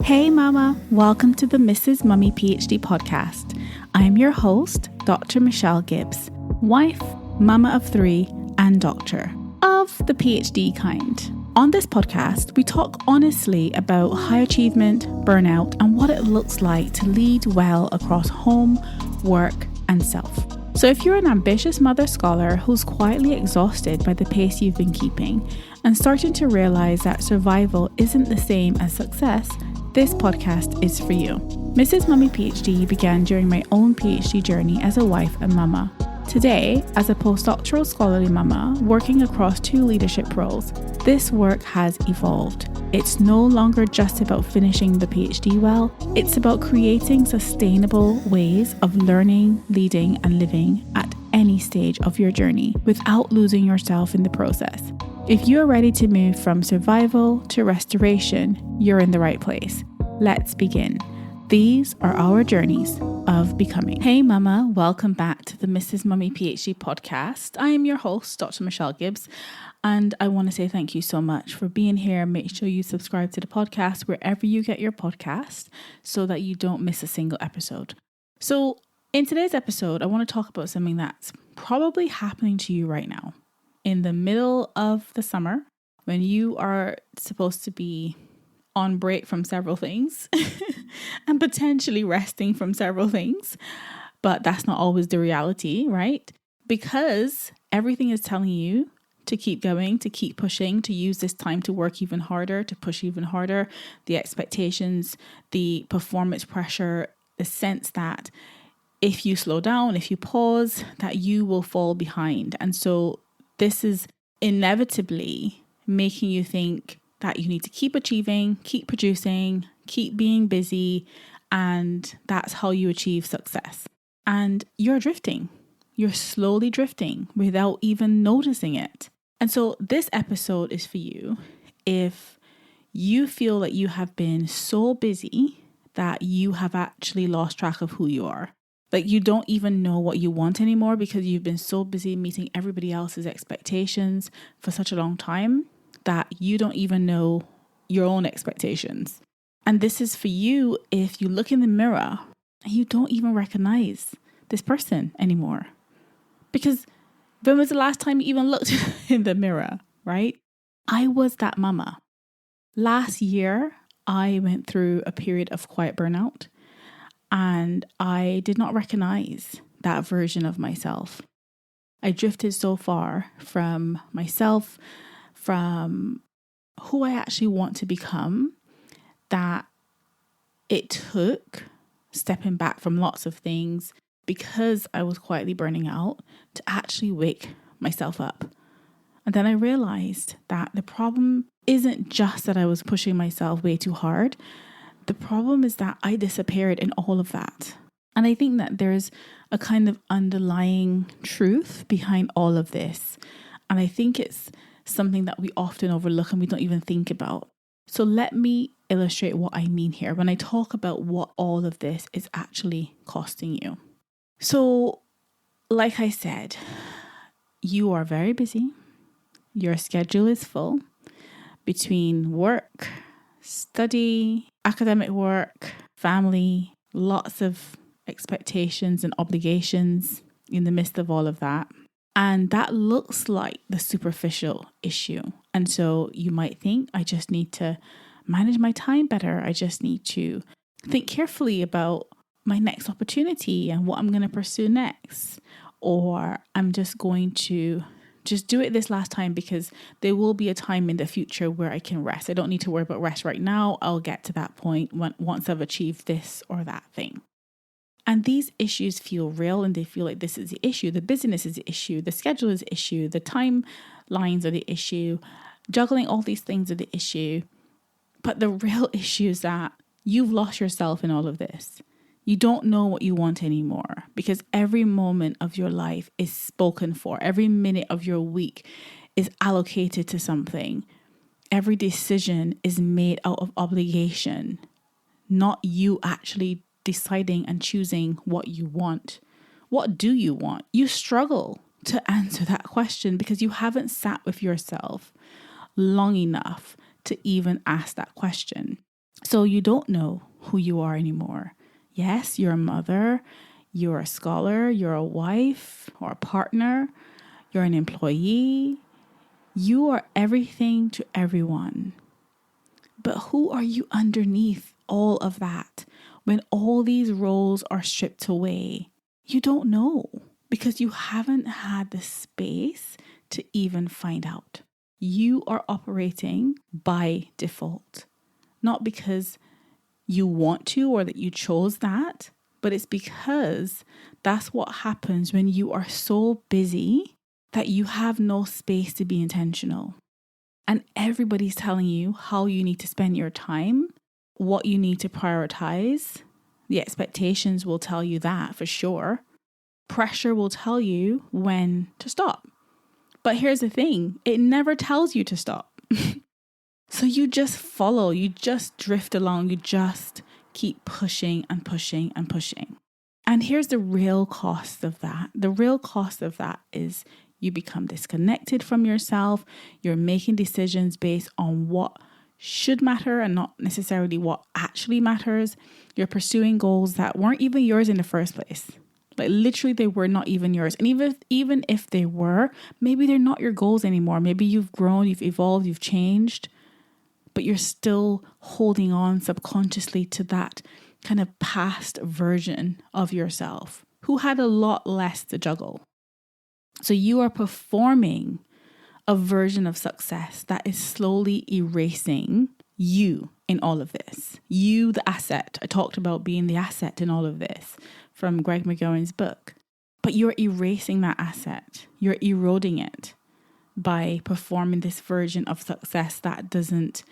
Hey Mama, welcome to the Mrs. Mummy PhD podcast. I'm your host, Dr. Michelle Gibbs, wife, mama of 3, and doctor of the PhD kind. On this podcast, we talk honestly about high achievement, burnout, and what it looks like to lead well across home, work, and self. So if you're an ambitious mother scholar who's quietly exhausted by the pace you've been keeping and starting to realize that survival isn't the same as success, this podcast is for you. Mrs. Mummy PhD began during my own PhD journey as a wife and mama. Today, as a postdoctoral scholarly mama working across 2 leadership roles, this work has evolved. It's no longer just about finishing the PhD well, it's about creating sustainable ways of learning, leading, and living at any stage of your journey without losing yourself in the process. If you are ready to move from survival to restoration, you're in the right place. Let's begin. These are our journeys of becoming. Hey Mama, welcome back to the Mrs. Mummy PhD podcast. I am your host, Dr. Michelle Gibbs, and I want to say thank you so much for being here. Make sure you subscribe to the podcast wherever you get your podcast so that you don't miss a single episode. So in today's episode, I want to talk about something that's probably happening to you right now. In the middle of the summer, when you are supposed to be on break from several things and potentially resting from several things, but that's not always the reality, right? Because everything is telling you to keep going, to keep pushing, to use this time to work even harder, to push even harder, the expectations, the performance pressure, the sense that if you slow down, if you pause, that you will fall behind. And so this is inevitably making you think that you need to keep achieving, keep producing, keep being busy, and that's how you achieve success. And you're drifting. You're slowly drifting without even noticing it. And so this episode is for you if you feel that you have been so busy that you have actually lost track of who you are. Like you don't even know what you want anymore because you've been so busy meeting everybody else's expectations for such a long time that you don't even know your own expectations. And this is for you if you look in the mirror and you don't even recognize this person anymore. Because when was the last time you even looked in the mirror, right? I was that mama. Last year, I went through a period of quiet burnout. And I did not recognize that version of myself. I drifted so far from myself, from who I actually want to become, that it took stepping back from lots of things because I was quietly burning out to actually wake myself up. And then I realized that the problem isn't just that I was pushing myself way too hard. The problem is that I disappeared in all of that. And I think that there's a kind of underlying truth behind all of this. And I think it's something that we often overlook and we don't even think about. So let me illustrate what I mean here when I talk about what all of this is actually costing you. So, like I said, you are very busy. Your schedule is full between work, study, academic work, family, lots of expectations and obligations in the midst of all of that. And that looks like the superficial issue. And so you might think, I just need to manage my time better. I just need to think carefully about my next opportunity and what I'm going to pursue next. Or I'm just going to just do it this last time because there will be a time in the future where I can rest. I don't need to worry about rest right now. I'll get to that point once I've achieved this or that thing. And these issues feel real and they feel like this is the issue. The busyness is the issue. The schedule is the issue. The timelines are the issue. Juggling all these things are the issue. But the real issue is that you've lost yourself in all of this. You don't know what you want anymore because every moment of your life is spoken for. Every minute of your week is allocated to something. Every decision is made out of obligation, not you actually deciding and choosing what you want. What do you want? You struggle to answer that question because you haven't sat with yourself long enough to even ask that question. So you don't know who you are anymore. Yes, you're a mother, you're a scholar, you're a wife or a partner, you're an employee. You are everything to everyone. But who are you underneath all of that when all these roles are stripped away? You don't know because you haven't had the space to even find out. You are operating by default, not because you want to or that you chose that, but it's because that's what happens when you are so busy that you have no space to be intentional. And everybody's telling you how you need to spend your time, what you need to prioritize. The expectations will tell you that for sure. Pressure will tell you when to stop. But here's the thing, it never tells you to stop. So you just follow, you just drift along, you just keep pushing and pushing and pushing. And here's the real cost of that. The real cost of that is you become disconnected from yourself. You're making decisions based on what should matter and not necessarily what actually matters. You're pursuing goals that weren't even yours in the first place. Like literally they were not even yours. And even if they were, maybe they're not your goals anymore. Maybe you've grown, you've evolved, you've changed, but you're still holding on subconsciously to that kind of past version of yourself who had a lot less to juggle. So you are performing a version of success that is slowly erasing you in all of this. You, the asset. I talked about being the asset in all of this from Greg McGowan's book. But you're erasing that asset. You're eroding it by performing this version of success that doesn't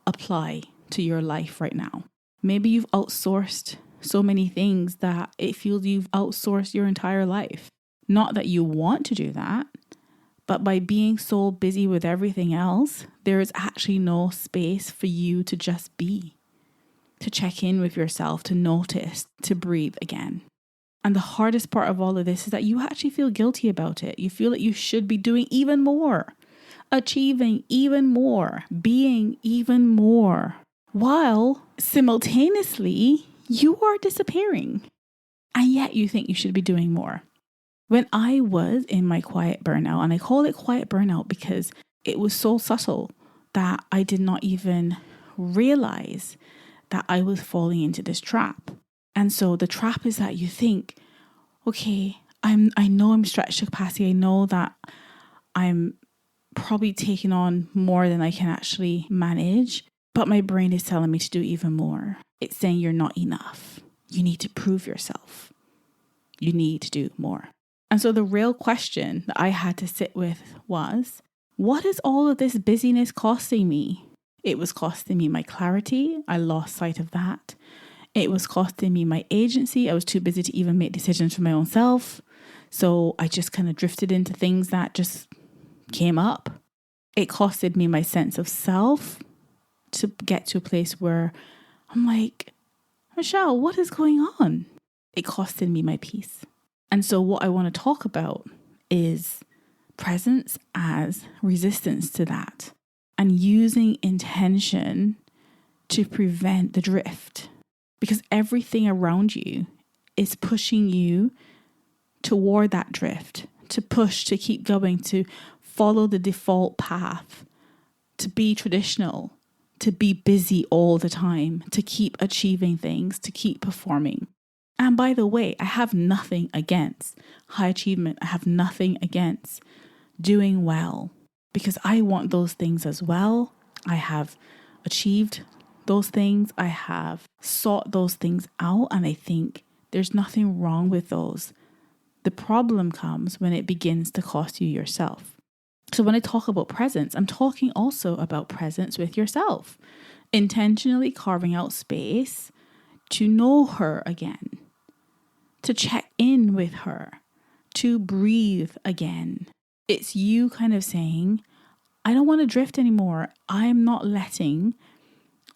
apply to your life right now. Maybe you've outsourced so many things that it feels you've outsourced your entire life. Not that you want to do that, but by being so busy with everything else, there is actually no space for you to just be, to check in with yourself, to notice, to breathe again. And the hardest part of all of this is that you actually feel guilty about it. You feel that you should be doing even more, achieving even more, being even more, while simultaneously you are disappearing. And yet you think you should be doing more. When I was in my quiet burnout, and I call it quiet burnout because it was so subtle that I did not even realize that I was falling into this trap. And so the trap is that you think, okay, I know I'm stretched to capacity. I know that I'm probably taking on more than I can actually manage, but my brain is telling me to do even more. It's saying you're not enough. You need to prove yourself. You need to do more. And so the real question that I had to sit with was, what is all of this busyness costing me? It was costing me my clarity. I lost sight of that. It was costing me my agency. I was too busy to even make decisions for my own self. So I just kind of drifted into things that just came up. It costed me my sense of self to get to a place where I'm like, Michelle, what is going on? It costed me my peace. And so what I want to talk about is presence as resistance to that and using intention to prevent the drift, because everything around you is pushing you toward that drift, to push, to keep going, to follow the default path, to be traditional, to be busy all the time, to keep achieving things, to keep performing. And by the way, I have nothing against high achievement. I have nothing against doing well, because I want those things as well. I have achieved those things. I have sought those things out, and I think there's nothing wrong with those. The problem comes when it begins to cost you yourself. So when I talk about presence, I'm talking also about presence with yourself, intentionally carving out space to know her again, to check in with her, to breathe again. It's you kind of saying, I don't want to drift anymore. I'm not letting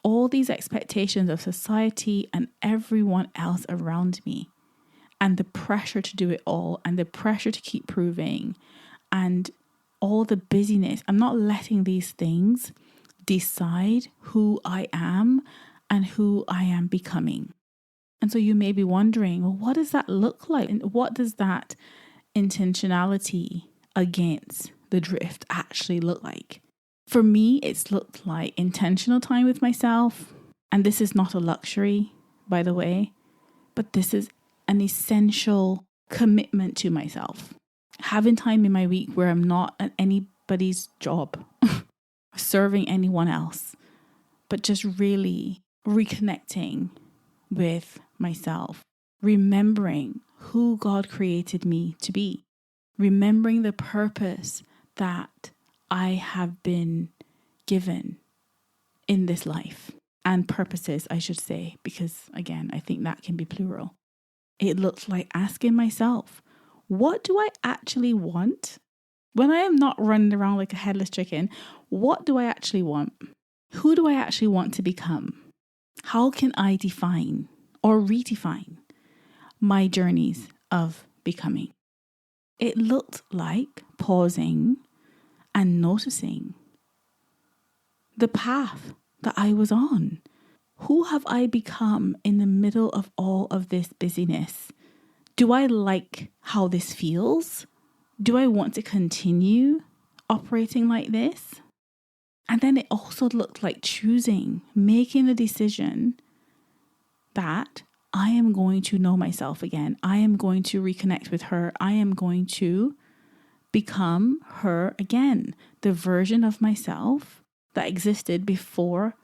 all these expectations of society and everyone else around me, and the pressure to do it all, and the pressure to keep proving, and all the busyness. I'm not letting these things decide who I am and who I am becoming. And so you may be wondering, well, what does that look like? And what does that intentionality against the drift actually look like? For me, it's looked like intentional time with myself. And this is not a luxury, by the way, but this is an essential commitment to myself. Having time in my week where I'm not at anybody's job, serving anyone else, but just really reconnecting with myself, remembering who God created me to be, remembering the purpose that I have been given in this life, and purposes, I should say, because again, I think that can be plural. It looks like asking myself, what do I actually want? When I am not running around like a headless chicken, what do I actually want? Who do I actually want to become? How can I define or redefine my journeys of becoming? It looked like pausing and noticing the path that I was on. Who have I become in the middle of all of this busyness? Do I like how this feels? Do I want to continue operating like this? And then it also looked like choosing, making the decision that I am going to know myself again. I am going to reconnect with her. I am going to become her again, the version of myself that existed before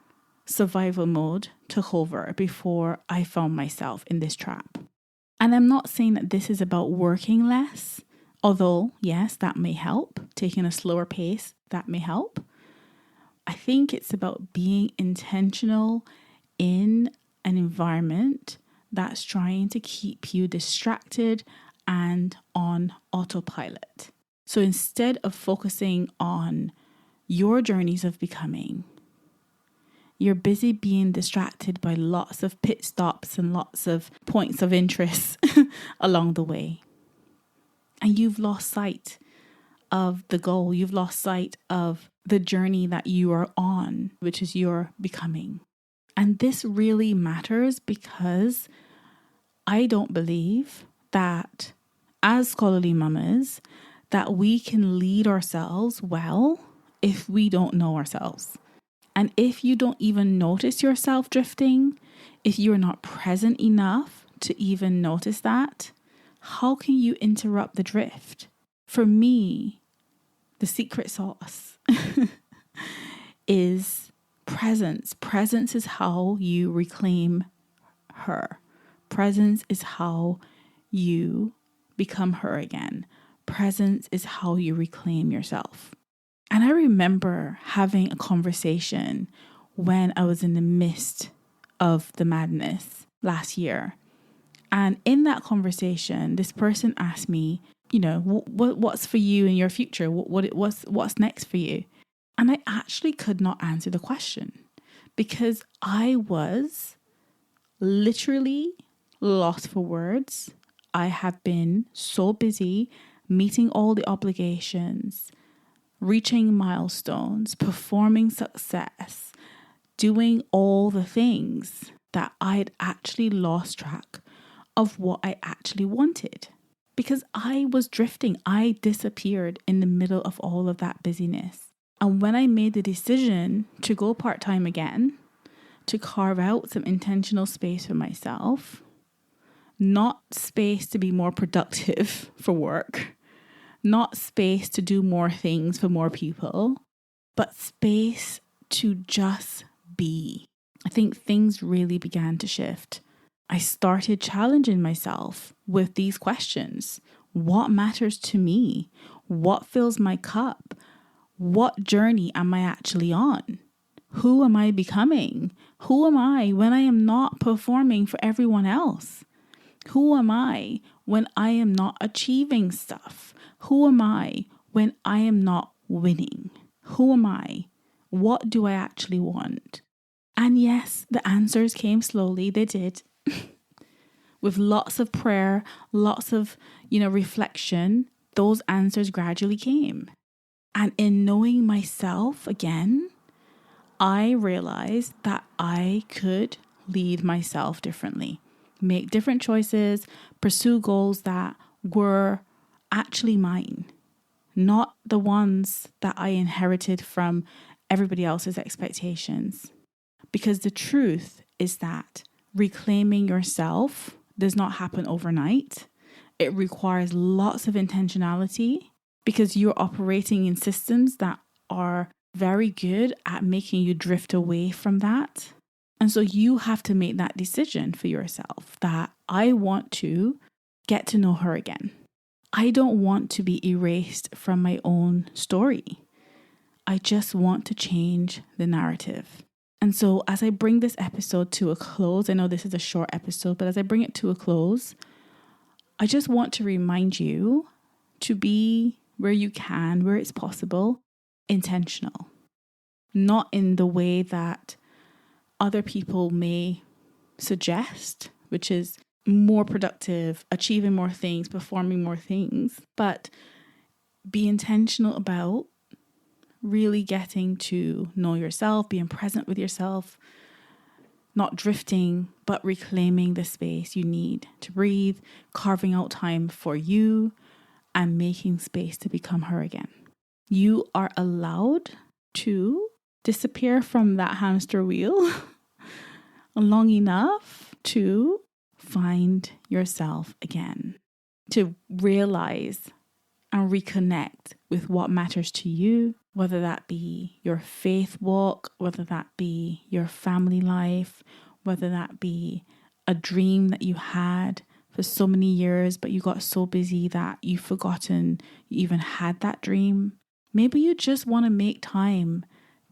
survival mode took over, before I found myself in this trap. And I'm not saying that this is about working less, although, yes, that may help. Taking a slower pace, that may help. I think it's about being intentional in an environment that's trying to keep you distracted and on autopilot. So instead of focusing on your journeys of becoming, you're busy being distracted by lots of pit stops and lots of points of interest along the way. And you've lost sight of the goal. You've lost sight of the journey that you are on, which is your becoming. And this really matters because I don't believe that as scholarly mamas, that we can lead ourselves well if we don't know ourselves. And if you don't even notice yourself drifting, if you're not present enough to even notice that, how can you interrupt the drift? For me, the secret sauce is presence. Presence is how you reclaim her. Presence is how you become her again. Presence is how you reclaim yourself. And I remember having a conversation when I was in the midst of the madness last year. And in that conversation, this person asked me, you know, what's for you in your future? What's next for you? And I actually could not answer the question because I was literally lost for words. I have been so busy meeting all the obligations, reaching milestones, performing success, doing all the things that I'd actually lost track of what I actually wanted. Because I was drifting, I disappeared in the middle of all of that busyness. And when I made the decision to go part-time again, to carve out some intentional space for myself, not space to be more productive for work, not space to do more things for more people, but space to just be. I think things really began to shift. I started challenging myself with these questions. What matters to me? What fills my cup? What journey am I actually on? Who am I becoming? Who am I when I am not performing for everyone else? Who am I when I am not achieving stuff? Who am I when I am not winning? Who am I? What do I actually want? And yes, the answers came slowly. They did. With lots of prayer, lots of, reflection, those answers gradually came. And in knowing myself again, I realized that I could lead myself differently, make different choices, pursue goals that were actually mine, not the ones that I inherited from everybody else's expectations. Because the truth is that reclaiming yourself does not happen overnight. It requires lots of intentionality because you're operating in systems that are very good at making you drift away from that. And so you have to make that decision for yourself that I want to get to know her again. I don't want to be erased from my own story. I just want to change the narrative. And so as I bring this episode to a close, I know this is a short episode, but as I bring it to a close, I just want to remind you to be where you can, where it's possible, intentional. Not in the way that other people may suggest, which is more productive, achieving more things, performing more things, but be intentional about really getting to know yourself, being present with yourself, not drifting, but reclaiming the space you need to breathe, carving out time for you, and making space to become her again. You are allowed to disappear from that hamster wheel long enough to find yourself again, to realize and reconnect with what matters to you, whether that be your faith walk, whether that be your family life, whether that be a dream that you had for so many years, but you got so busy that you've forgotten you even had that dream. Maybe you just want to make time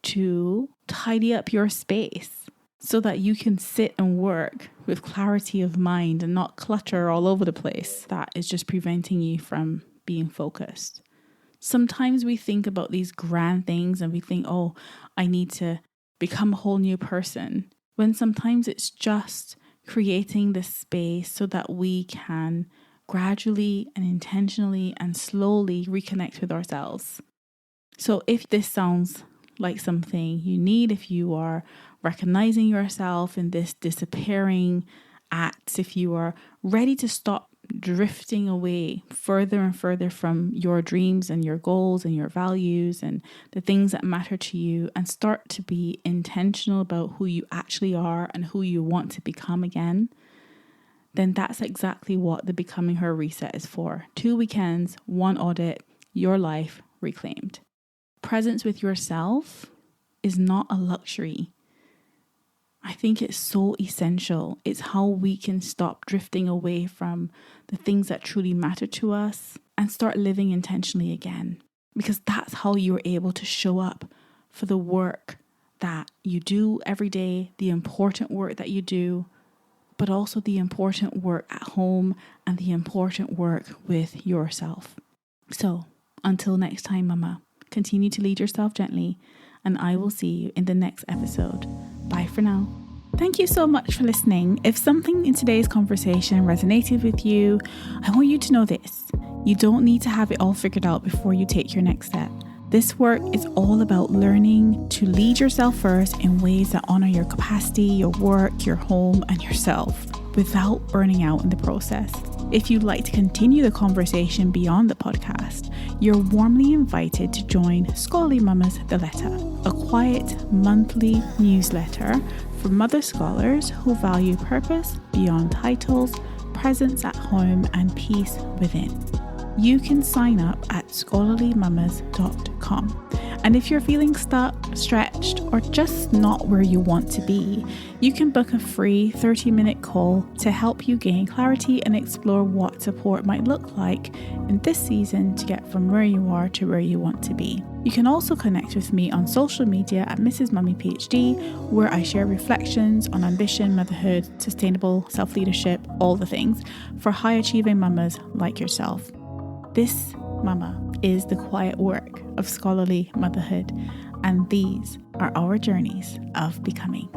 to tidy up your space so that you can sit and work with clarity of mind and not clutter all over the place that is just preventing you from being focused. Sometimes we think about these grand things and we think, oh, I need to become a whole new person, when sometimes it's just creating this space so that we can gradually and intentionally and slowly reconnect with ourselves. So if this sounds like something you need, if you are recognizing yourself in this disappearing act, if you are ready to stop drifting away further and further from your dreams and your goals and your values and the things that matter to you, and start to be intentional about who you actually are and who you want to become again, then that's exactly what the Becoming Her Reset is for. 2 weekends, 1 audit, your life reclaimed. Presence with yourself is not a luxury. I think it's so essential. It's how we can stop drifting away from the things that truly matter to us and start living intentionally again. Because that's how you're able to show up for the work that you do every day, the important work that you do, but also the important work at home and the important work with yourself. So until next time, Mama, continue to lead yourself gently, and I will see you in the next episode. Bye for now. Thank you so much for listening. If something in today's conversation resonated with you, I want you to know this. You don't need to have it all figured out before you take your next step. This work is all about learning to lead yourself first in ways that honor your capacity, your work, your home, and yourself without burning out in the process. If you'd like to continue the conversation beyond the podcast, you're warmly invited to join Scholarly Mamas The Letter, a quiet monthly newsletter for mother scholars who value purpose beyond titles, presence at home, and peace within. You can sign up at scholarlymamas.com. And if you're feeling stuck, stretched, or just not where you want to be, you can book a free 30-minute call to help you gain clarity and explore what support might look like in this season to get from where you are to where you want to be. You can also connect with me on social media at Mrs. Mummy PhD, where I share reflections on ambition, motherhood, sustainable self-leadership, all the things, for high-achieving mamas like yourself. This, Mama, is the quiet work of scholarly motherhood, and these are our journeys of becoming.